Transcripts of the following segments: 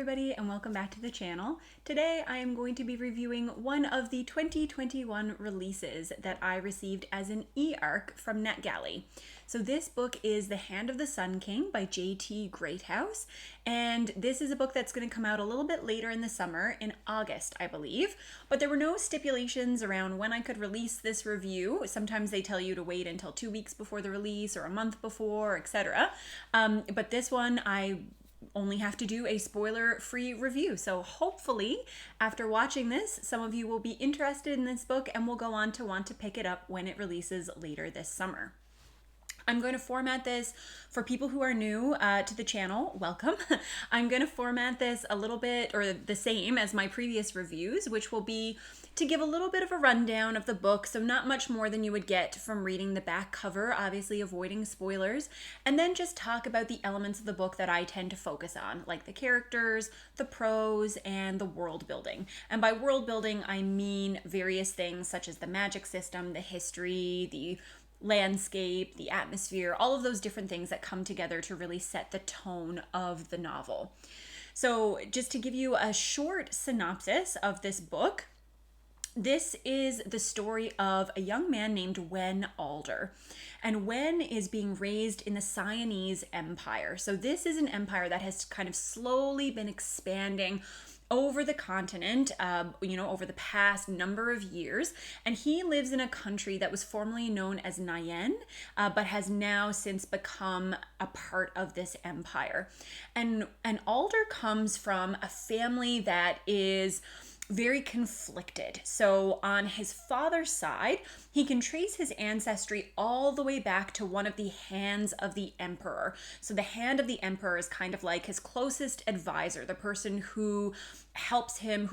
everybody, and welcome back to the channel. Today I am going to be reviewing one of the 2021 releases that I received as an e-arc from NetGalley. So this book is The Hand of the Sun King by J.T. Greathouse, and this is a book that's going to come out a little bit later in the summer, in August, I believe. But there were no stipulations around when I could release this review. Sometimes they tell you to wait until 2 weeks before the release or a month before, etc. But this one I only have to do a spoiler-free review. So hopefully, after watching this, some of you will be interested in this book and will go on to want to pick it up when it releases later this summer. I'm going to format this for people who are new to the channel. Welcome. I'm going to format this a little bit or the same as my previous reviews, which will be to give a little bit of a rundown of the book, so not much more than you would get from reading the back cover, obviously avoiding spoilers, and then just talk about the elements of the book that I tend to focus on, like the characters, the prose, and the world building. And by world building, I mean various things such as the magic system, the history, the landscape, the atmosphere, all of those different things that come together to really set the tone of the novel. So just to give you a short synopsis of this book, this is the story of a young man named Wen Alder. And Wen is being raised in the Siamese Empire. So this is an empire that has kind of slowly been expanding over the continent, over the past number of years. And he lives in a country that was formerly known as Nayen, but has now since become a part of this empire. And Alder comes from a family that is very conflicted. So on his father's side, he can trace his ancestry all the way back to one of the hands of the emperor. So the hand of the emperor is kind of like his closest advisor, the person who helps him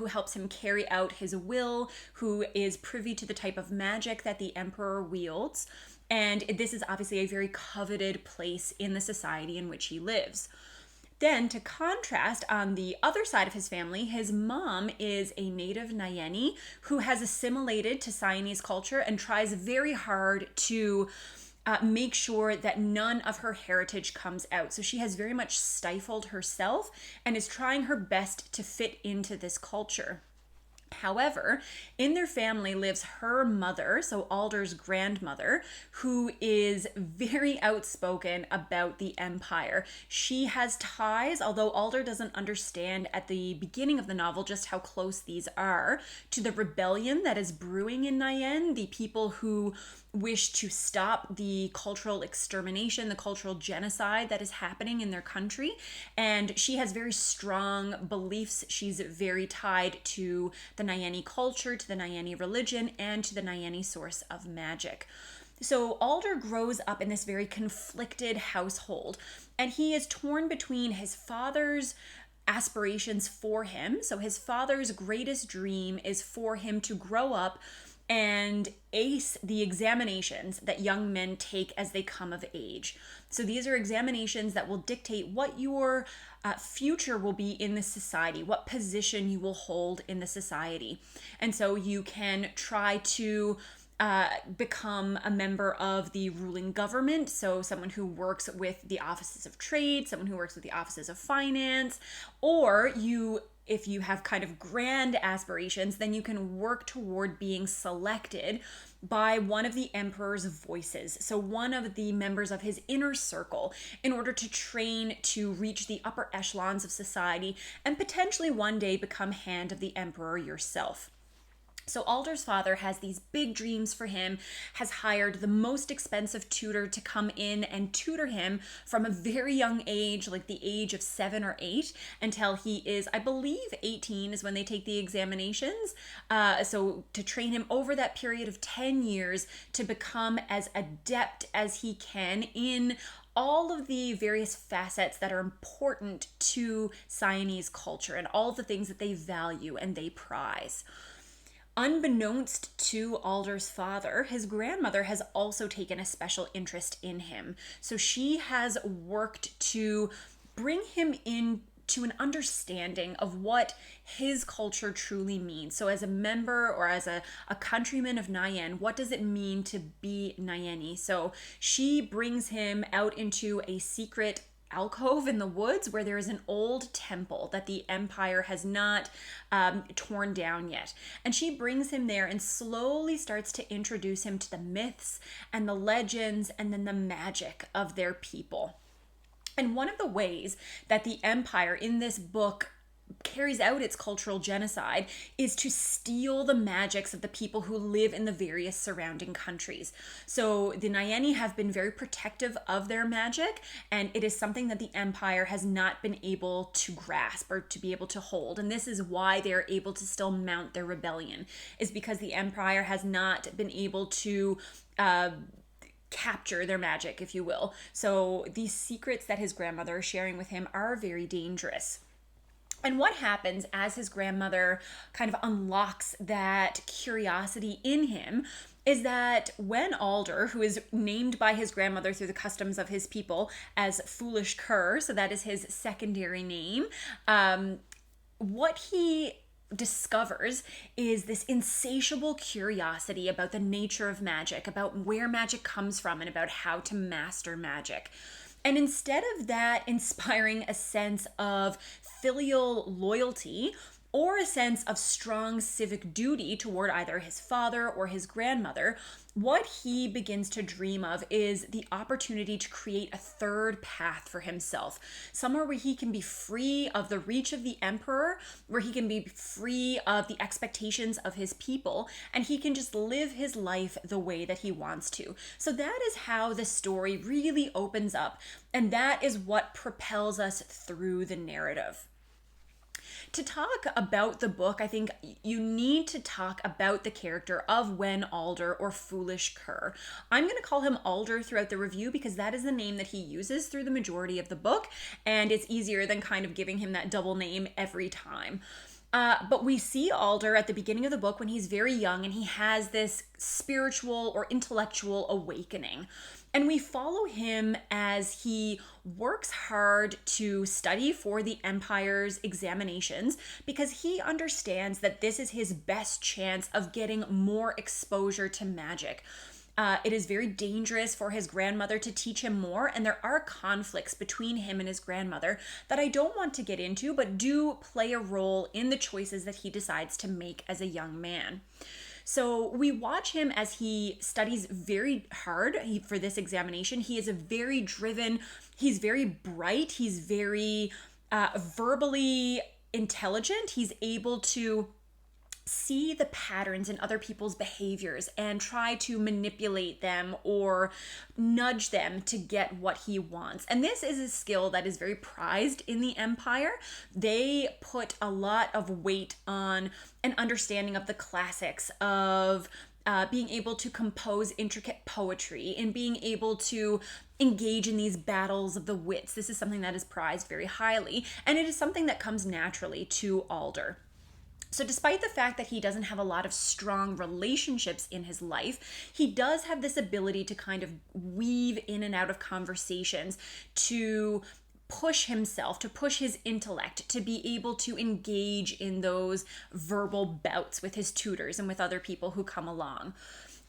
carry out his will, who is privy to the type of magic that the emperor wields. And this is obviously a very coveted place in the society in which he lives. Then, to contrast, on the other side of his family, his mom is a native Nayeni who has assimilated to Siamese culture and tries very hard to make sure that none of her heritage comes out. So she has very much stifled herself and is trying her best to fit into this culture. However, in their family lives her mother, so Alder's grandmother, who is very outspoken about the empire. She has ties, although Alder doesn't understand at the beginning of the novel just how close these are, to the rebellion that is brewing in Nayen, the people who wish to stop the cultural extermination, the cultural genocide that is happening in their country. And she has very strong beliefs. She's very tied to the Nayeni culture, to the Nayeni religion, and to the Nayeni source of magic. So Alder grows up in this very conflicted household, and he is torn between his father's aspirations for him. So his father's greatest dream is for him to grow up and ace the examinations that young men take as they come of age. So these are examinations that will dictate what your future will be in the society, what position you will hold in the society. And so you can try to become a member of the ruling government, so someone who works with the offices of trade, someone who works with the offices of finance, or if you have kind of grand aspirations, then you can work toward being selected by one of the emperor's voices, so one of the members of his inner circle, in order to train to reach the upper echelons of society and potentially one day become hand of the emperor yourself. So Alder's father has these big dreams for him, has hired the most expensive tutor to come in and tutor him from a very young age, like the age of 7 or 8, until he is, I believe, 18 is when they take the examinations. So to train him over that period of 10 years to become as adept as he can in all of the various facets that are important to Siamese culture and all the things that they value and they prize. Unbeknownst to Alder's father, his grandmother has also taken a special interest in him. So she has worked to bring him into an understanding of what his culture truly means. So as a member or as a countryman of Nayen, what does it mean to be Nayeni? So she brings him out into a secret alcove in the woods where there is an old temple that the Empire has not torn down yet. And she brings him there and slowly starts to introduce him to the myths and the legends and then the magic of their people. And one of the ways that the Empire in this book carries out its cultural genocide is to steal the magics of the people who live in the various surrounding countries. So the Nyeni have been very protective of their magic, and it is something that the Empire has not been able to grasp or to be able to hold. And this is why they're able to still mount their rebellion, is because the Empire has not been able to capture their magic, if you will. So these secrets that his grandmother is sharing with him are very dangerous. And what happens as his grandmother kind of unlocks that curiosity in him is that when Alder, who is named by his grandmother through the customs of his people as Foolish Cur, so that is his secondary name, what he discovers is this insatiable curiosity about the nature of magic, about where magic comes from, and about how to master magic. And instead of that inspiring a sense of filial loyalty or a sense of strong civic duty toward either his father or his grandmother, what he begins to dream of is the opportunity to create a third path for himself, somewhere where he can be free of the reach of the emperor, where he can be free of the expectations of his people, and he can just live his life the way that he wants to. So that is how the story really opens up, and that is what propels us through the narrative. To talk about the book, I think you need to talk about the character of Wen Alder, or Foolish Cur. I'm going to call him Alder throughout the review because that is the name that he uses through the majority of the book, and it's easier than kind of giving him that double name every time. But we see Alder at the beginning of the book when he's very young and he has this spiritual or intellectual awakening. And we follow him as he works hard to study for the Empire's examinations because he understands that this is his best chance of getting more exposure to magic. It is very dangerous for his grandmother to teach him more, and there are conflicts between him and his grandmother that I don't want to get into, but do play a role in the choices that he decides to make as a young man. So we watch him as he studies very hard for this examination. He is a very driven, he's very bright, he's very verbally intelligent. He's able to see the patterns in other people's behaviors and try to manipulate them or nudge them to get what he wants. And this is a skill that is very prized in the Empire. They put a lot of weight on an understanding of the classics, of being able to compose intricate poetry and being able to engage in these battles of the wits. This is something that is prized very highly, and it is something that comes naturally to Alder. So despite the fact that he doesn't have a lot of strong relationships in his life, he does have this ability to kind of weave in and out of conversations, to push himself, to push his intellect, to be able to engage in those verbal bouts with his tutors and with other people who come along.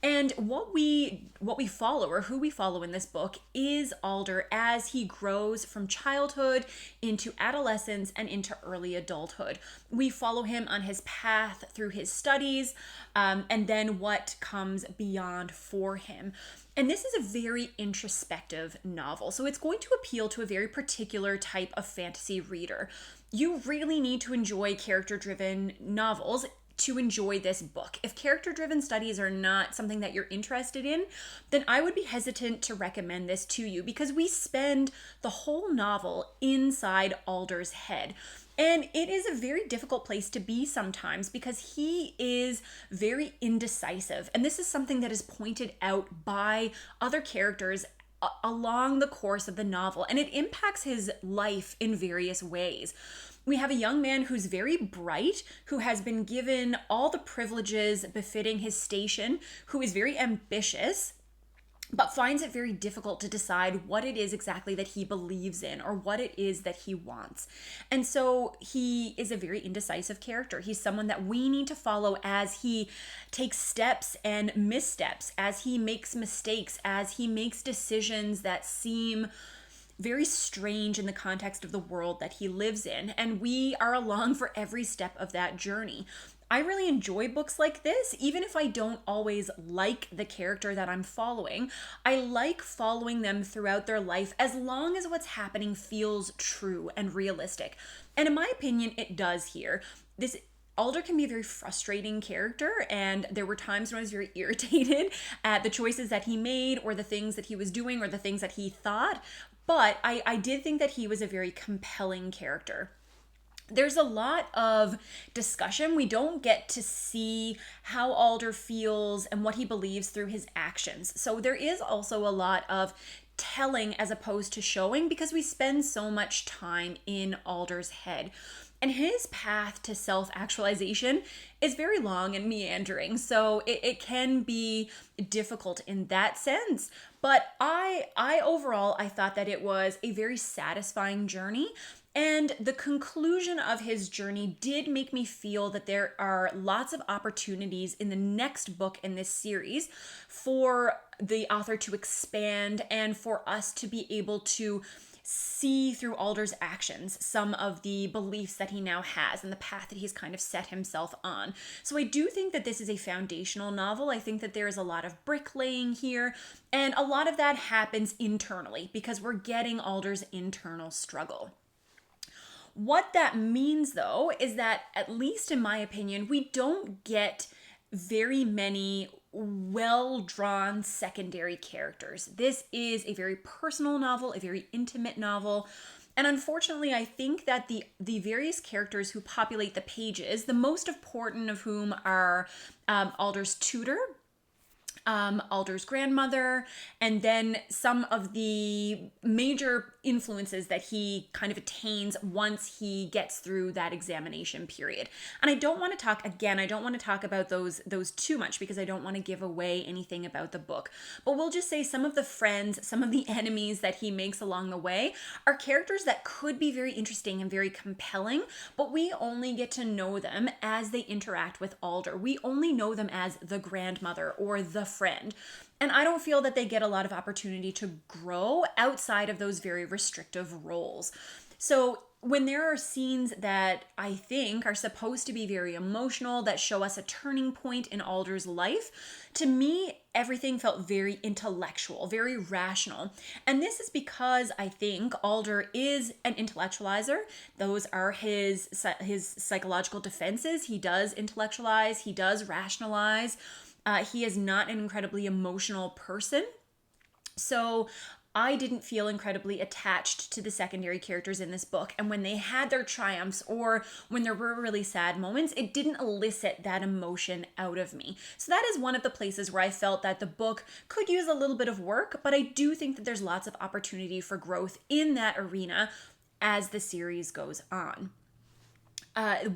And what we follow, or who we follow in this book, is Alder as he grows from childhood into adolescence and into early adulthood. We follow him on his path through his studies, and then what comes beyond for him. And this is a very introspective novel, so it's going to appeal to a very particular type of fantasy reader. You really need to enjoy character-driven novels to enjoy this book. If character-driven studies are not something that you're interested in, then I would be hesitant to recommend this to you, because we spend the whole novel inside Alder's head. And it is a very difficult place to be sometimes because he is very indecisive. And this is something that is pointed out by other characters along the course of the novel, and it impacts his life in various ways. We have a young man who's very bright, who has been given all the privileges befitting his station, who is very ambitious, but finds it very difficult to decide what it is exactly that he believes in or what it is that he wants. And so he is a very indecisive character. He's someone that we need to follow as he takes steps and missteps, as he makes mistakes, as he makes decisions that seem very strange in the context of the world that he lives in, and we are along for every step of that journey. I really enjoy books like this, even if I don't always like the character that I'm following. I like following them throughout their life as long as what's happening feels true and realistic. And in my opinion, it does here. This Alder can be a very frustrating character, and there were times when I was very irritated at the choices that he made, or the things that he was doing, or the things that he thought. But I did think that he was a very compelling character. There's a lot of discussion. We don't get to see how Alder feels and what he believes through his actions. So there is also a lot of telling as opposed to showing, because we spend so much time in Alder's head. And his path to self-actualization is very long and meandering, so it can be difficult in that sense. But I overall, I thought that it was a very satisfying journey. And the conclusion of his journey did make me feel that there are lots of opportunities in the next book in this series for the author to expand and for us to be able to see through Alder's actions some of the beliefs that he now has and the path that he's kind of set himself on. So I do think that this is a foundational novel. I think that there is a lot of bricklaying here, and a lot of that happens internally because we're getting Alder's internal struggle. What that means, though, is that, at least in my opinion, we don't get very many well-drawn secondary characters. This is a very personal novel, a very intimate novel. And unfortunately, I think that the various characters who populate the pages, the most important of whom are Alder's tutor, Alder's grandmother, and then some of the major influences that he kind of attains once he gets through that examination period. And I don't want to talk about those too much because I don't want to give away anything about the book. But we'll just say some of the friends, some of the enemies that he makes along the way are characters that could be very interesting and very compelling, but we only get to know them as they interact with Alder. We only know them as the grandmother or the friend. And I don't feel that they get a lot of opportunity to grow outside of those very restrictive roles. So when there are scenes that I think are supposed to be very emotional, that show us a turning point in Alder's life, to me, everything felt very intellectual, very rational. And this is because I think Alder is an intellectualizer. Those are his psychological defenses. He does intellectualize, he does rationalize. He is not an incredibly emotional person. So I didn't feel incredibly attached to the secondary characters in this book. And when they had their triumphs or when there were really sad moments, it didn't elicit that emotion out of me. So that is one of the places where I felt that the book could use a little bit of work, but I do think that there's lots of opportunity for growth in that arena as the series goes on.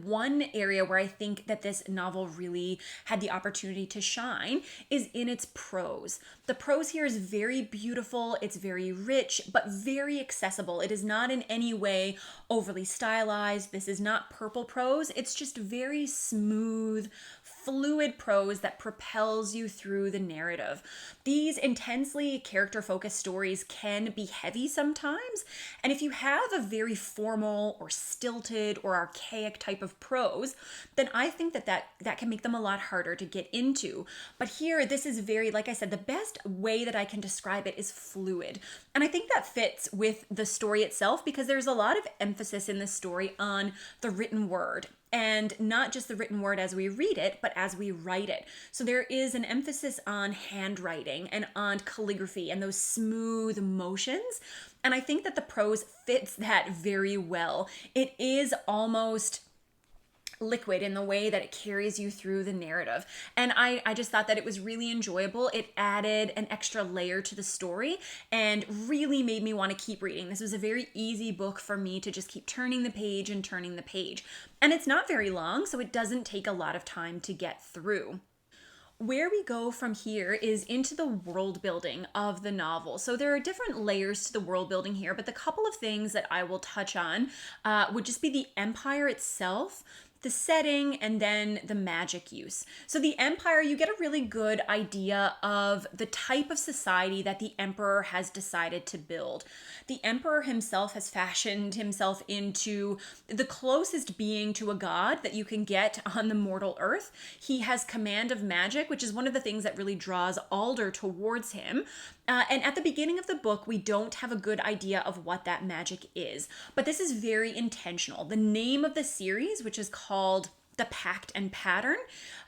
One area where I think that this novel really had the opportunity to shine is in its prose. The prose here is very beautiful, it's very rich, but very accessible. It is not in any way overly stylized. This is not purple prose. It's just very smooth, fluid prose that propels you through the narrative. These intensely character-focused stories can be heavy sometimes, and if you have a very formal or stilted or archaic type of prose, then I think that can make them a lot harder to get into. But here, this is very, like I said, the best way that I can describe it is fluid. And I think that fits with the story itself because there's a lot of emphasis in this story on the written word. And not just the written word as we read it, but as we write it. So there is an emphasis on handwriting and on calligraphy and those smooth motions. And I think that the prose fits that very well. It is almost liquid in the way that it carries you through the narrative. And I just thought that it was really enjoyable. It added an extra layer to the story and really made me want to keep reading. This was a very easy book for me to just keep turning the page and turning the page. And it's not very long, so it doesn't take a lot of time to get through. Where we go from here is into the world building of the novel. So there are different layers to the world building here, but the couple of things that I will touch on would just be the empire itself, the setting, and then the magic use. So the empire, you get a really good idea of the type of society that the emperor has decided to build. The emperor himself has fashioned himself into the closest being to a god that you can get on the mortal earth. He has command of magic, which is one of the things that really draws Alder towards him. And at the beginning of the book, we don't have a good idea of what that magic is. But this is very intentional. The name of the series, which is called The Pact and Pattern,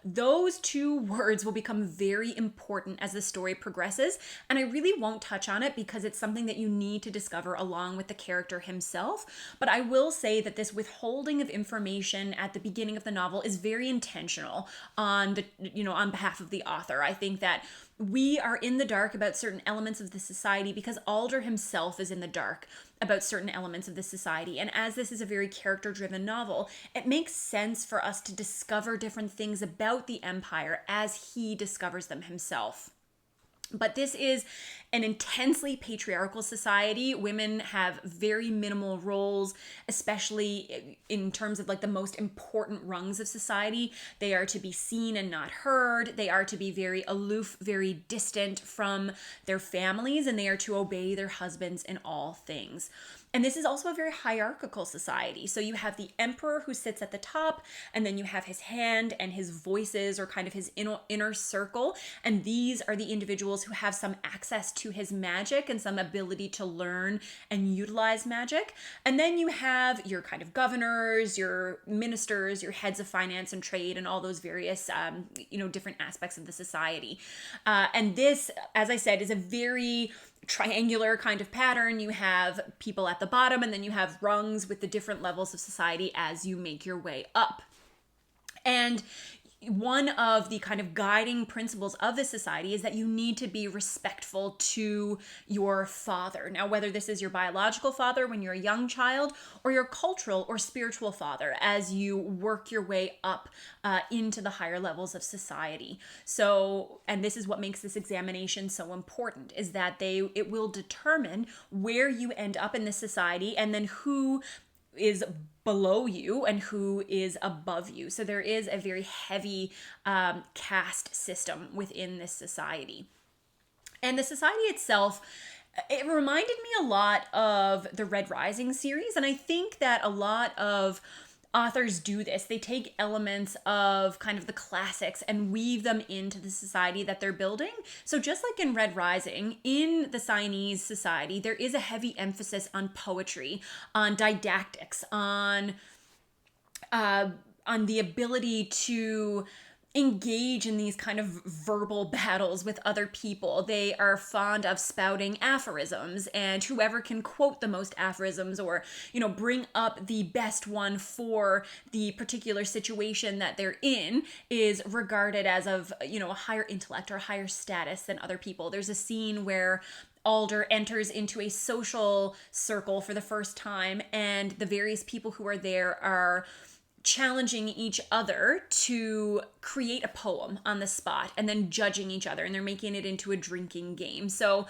those two words will become very important as the story progresses. And I really won't touch on it because it's something that you need to discover along with the character himself. But I will say that this withholding of information at the beginning of the novel is very intentional on on behalf of the author. I think that we are in the dark about certain elements of the society because Alder himself is in the dark about certain elements of the society. And as this is a very character-driven novel, it makes sense for us to discover different things about the Empire as he discovers them himself. But this is an intensely patriarchal society. Women have very minimal roles, especially in terms of like the most important rungs of society. They are to be seen and not heard. They are to be very aloof, very distant from their families, and they are to obey their husbands in all things. And this is also a very hierarchical society. So you have the emperor who sits at the top, and then you have his hand and his voices, or kind of his inner circle. And these are the individuals who have some access to his magic and some ability to learn and utilize magic. And then you have your kind of governors, your ministers, your heads of finance and trade, and all those various, different aspects of the society. And this, as I said, is a very triangular kind of pattern. You have people at the bottom, and then you have rungs with the different levels of society as you make your way up. And one of the kind of guiding principles of this society is that you need to be respectful to your father. Now, whether this is your biological father when you're a young child, or your cultural or spiritual father as you work your way up into the higher levels of society. So, and this is what makes this examination so important, is that it will determine where you end up in this society, and then who is below you and who is above you. So there is a very heavy caste system within this society. And the society itself, it reminded me a lot of the Red Rising series. And I think that a lot of authors do this. They take elements of kind of the classics and weave them into the society that they're building. So just like in Red Rising, in the Siamese society, there is a heavy emphasis on poetry, on didactics, on the ability to engage in these kind of verbal battles with other people. They are fond of spouting aphorisms, and whoever can quote the most aphorisms, or, bring up the best one for the particular situation that they're in, is regarded as of, a higher intellect or higher status than other people. There's a scene where Alder enters into a social circle for the first time, and the various people who are there are challenging each other to create a poem on the spot, and then judging each other, and they're making it into a drinking game. So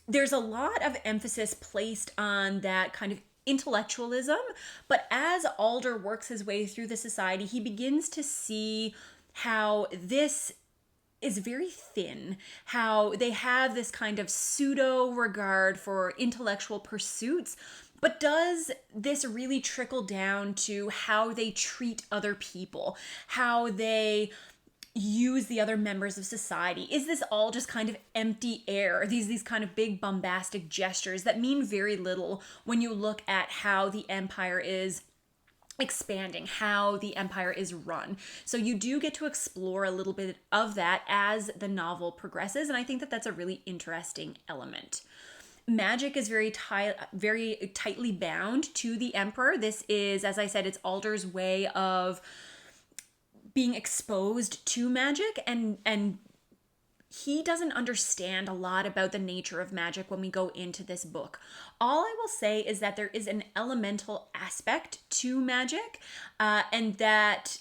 there's a lot of emphasis placed on that kind of intellectualism, but as Alder works his way through the society, he begins to see how this is very thin, how they have this kind of pseudo regard for intellectual pursuits. But does this really trickle down to how they treat other people, how they use the other members of society? Is this all just kind of empty air, these kind of big bombastic gestures that mean very little when you look at how the empire is expanding, how the empire is run? So you do get to explore a little bit of that as the novel progresses, and I think that that's a really interesting element. Magic is very tightly bound to the emperor. This is, as I said, it's Alder's way of being exposed to magic, and he doesn't understand a lot about the nature of magic when we go into this book. All I will say is that there is an elemental aspect to magic, and that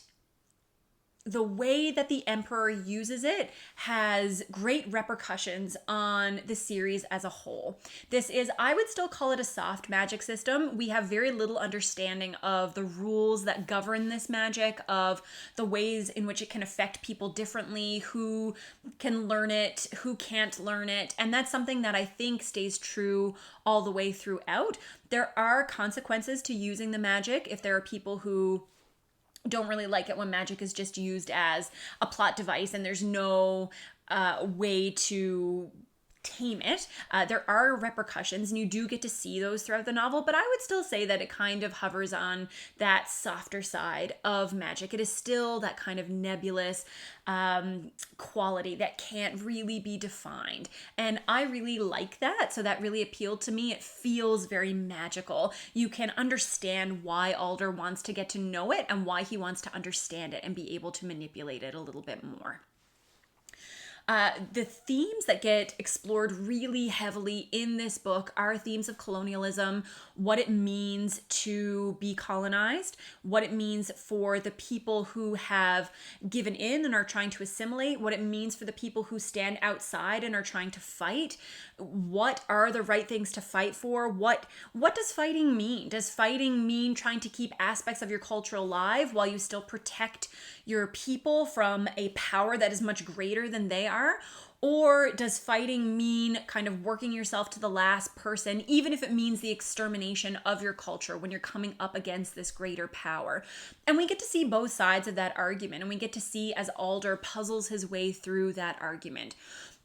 the way that the Emperor uses it has great repercussions on the series as a whole. This is, I would still call it a soft magic system. We have very little understanding of the rules that govern this magic, of the ways in which it can affect people differently, who can learn it, who can't learn it. And that's something that I think stays true all the way throughout. There are consequences to using the magic if there are people who don't really like it when magic is just used as a plot device and there's no way to tame it. There are repercussions, and you do get to see those throughout the novel, but I would still say that it kind of hovers on that softer side of magic. It is still that kind of nebulous quality that can't really be defined, and I really like that, so that really appealed to me. It feels very magical. You can understand why Alder wants to get to know it and why he wants to understand it and be able to manipulate it a little bit more. The themes that get explored really heavily in this book are themes of colonialism, what it means to be colonized, what it means for the people who have given in and are trying to assimilate, what it means for the people who stand outside and are trying to fight. What are the right things to fight for? What does fighting mean? Does fighting mean trying to keep aspects of your culture alive while you still protect your people from a power that is much greater than they are? Or does fighting mean kind of working yourself to the last person, even if it means the extermination of your culture when you're coming up against this greater power? And we get to see both sides of that argument, and we get to see as Alder puzzles his way through that argument.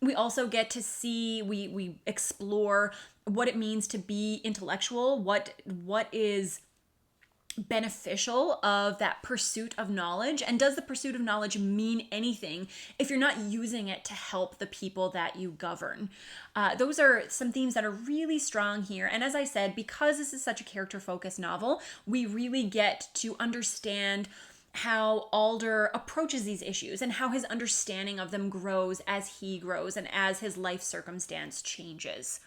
We also get to see, we explore what it means to be intellectual, what is beneficial of that pursuit of knowledge, and does the pursuit of knowledge mean anything if you're not using it to help the people that you govern? Those are some themes that are really strong here, and as I said, because this is such a character-focused novel, we really get to understand how Alder approaches these issues and how his understanding of them grows as he grows and as his life circumstance changes.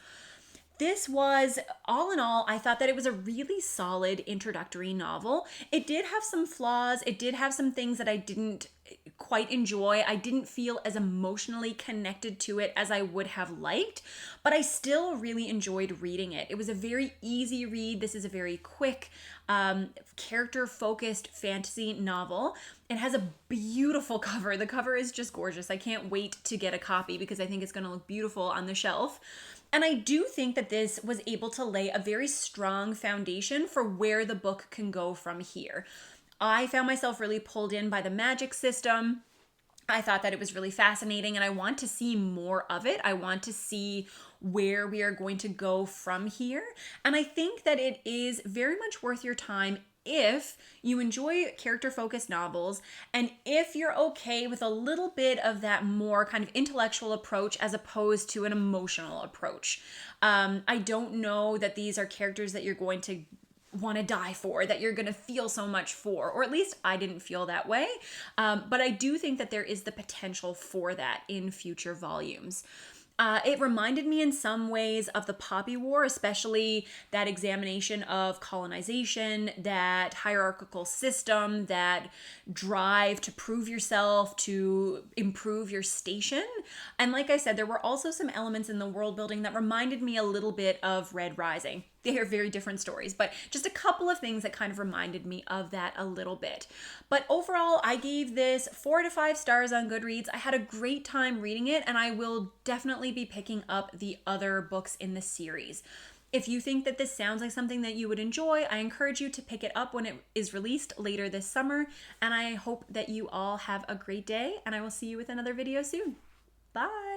This was, all in all, I thought that it was a really solid introductory novel. It did have some flaws. It did have some things that I didn't quite enjoy. I didn't feel as emotionally connected to it as I would have liked, but I still really enjoyed reading it. It was a very easy read. This is a very quick, character-focused fantasy novel. It has a beautiful cover. The cover is just gorgeous. I can't wait to get a copy because I think it's going to look beautiful on the shelf. And I do think that this was able to lay a very strong foundation for where the book can go from here. I found myself really pulled in by the magic system. I thought that it was really fascinating, and I want to see more of it. I want to see where we are going to go from here. And I think that it is very much worth your time if you enjoy character-focused novels, and if you're okay with a little bit of that more kind of intellectual approach as opposed to an emotional approach. I don't know that these are characters that you're going to want to die for, that you're going to feel so much for, or at least I didn't feel that way. But I do think that there is the potential for that in future volumes. It reminded me in some ways of the Poppy War, especially that examination of colonization, that hierarchical system, that drive to prove yourself, to improve your station. And like I said, there were also some elements in the world building that reminded me a little bit of Red Rising. They are very different stories, but just a couple of things that kind of reminded me of that a little bit. But overall, I gave this 4 to 5 stars on Goodreads. I had a great time reading it, and I will definitely be picking up the other books in the series. If you think that this sounds like something that you would enjoy, I encourage you to pick it up when it is released later this summer, and I hope that you all have a great day, and I will see you with another video soon. Bye!